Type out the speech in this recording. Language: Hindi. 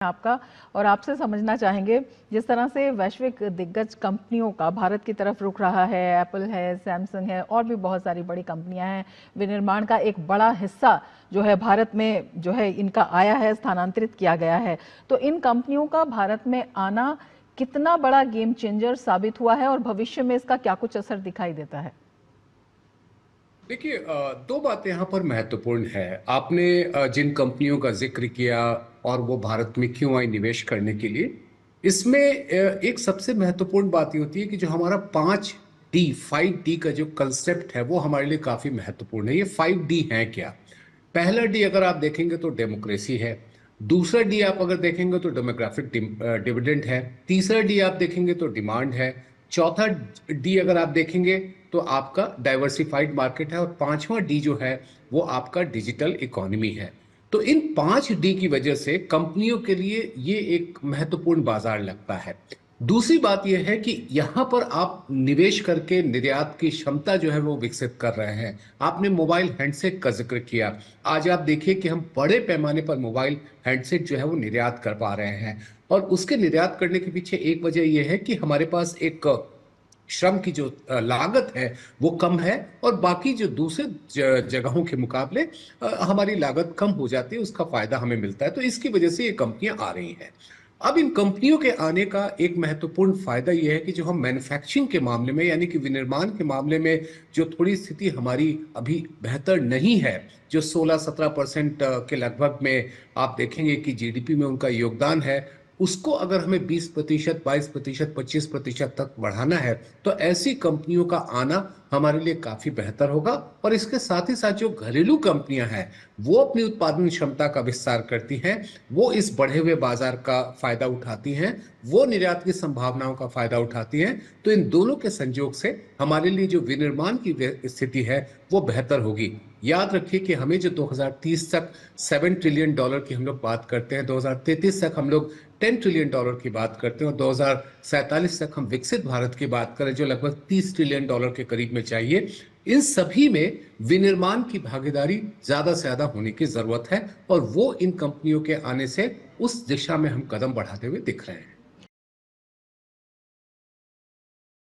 आपका और आपसे समझना चाहेंगे, जिस तरह से वैश्विक दिग्गज कंपनियों का भारत की तरफ रुख रहा है, एप्पल है, सैमसंग है और भी बहुत सारी बड़ी कंपनियां हैं, विनिर्माण का एक बड़ा हिस्सा जो है भारत में जो है इनका आया है, स्थानांतरित किया गया है। तो इन कंपनियों का भारत में आना कितना बड़ा गेम चेंजर साबित हुआ है और भविष्य में इसका क्या कुछ असर दिखाई देता है? देखिए, दो बातें यहाँ पर महत्वपूर्ण है। आपने जिन कंपनियों का जिक्र किया और वो भारत में क्यों आई निवेश करने के लिए, इसमें एक सबसे महत्वपूर्ण बात ये होती है कि जो हमारा 5D का जो कंसेप्ट है वो हमारे लिए काफी महत्वपूर्ण है। ये 5D है क्या? पहला डी अगर आप देखेंगे तो डेमोक्रेसी है। दूसरा डी आप अगर देखेंगे तो डेमोग्राफिक डिविडेंड है। तीसरा डी आप देखेंगे तो डिमांड है। चौथा डी अगर आप देखेंगे तो आपका डाइवर्सिफाइड मार्केट है। और पांचवा डी जो है वो आपका डिजिटल इकोनॉमी है। तो इन 5D की वजह से कंपनियों के लिए ये एक महत्वपूर्ण बाजार लगता है। दूसरी बात यह है कि यहां पर आप निवेश करके निर्यात की क्षमता जो है वो विकसित कर रहे हैं। आपने मोबाइल हैंडसेट का जिक्र किया। आज आप देखिए कि हम बड़े पैमाने पर मोबाइल हैंडसेट जो है वो निर्यात कर पा रहे हैं। और उसके निर्यात करने के पीछे एक वजह यह है कि हमारे पास एक श्रम की जो लागत है वो कम है। और बाकी जो दूसरे जगहों के मुकाबले हमारी लागत कम हो जाती है, उसका फायदा हमें मिलता है। तो इसकी वजह से ये कंपनियां आ रही हैं। अब इन कंपनियों के आने का एक महत्वपूर्ण फायदा यह है कि जो हम मैन्युफैक्चरिंग के मामले में यानी कि विनिर्माण के मामले में जो थोड़ी स्थिति हमारी अभी बेहतर नहीं है, जो 16-17% के लगभग में आप देखेंगे कि जीडीपी में उनका योगदान है, उसको अगर हमें 20%, 22%, 25% तक बढ़ाना है तो ऐसी कंपनियों का आना हमारे लिए काफी बेहतर होगा। और इसके साथ ही साथ जो घरेलू कंपनियां हैं वो अपनी उत्पादन क्षमता का विस्तार करती हैं, वो इस बढ़े हुए बाजार का फायदा उठाती हैं, वो निर्यात की संभावनाओं का फायदा उठाती हैं। तो इन दोनों के संयोग से हमारे लिए जो विनिर्माण की स्थिति है वो बेहतर होगी। याद रखिए कि हमें जो 2030 तक $7 ट्रिलियन की हम लोग बात करते हैं, 2033 तक हम लोग $10 ट्रिलियन की बात करते हैं, और 2047 तक हम विकसित भारत की बात करें जो लगभग $30 ट्रिलियन के करीब में चाहिए। इन सभी में विनिर्माण की भागीदारी ज्यादा से ज्यादा होने की जरूरत है, और वो इन कंपनियों के आने से उस दिशा में हम कदम बढ़ाते हुए दिख रहे हैं।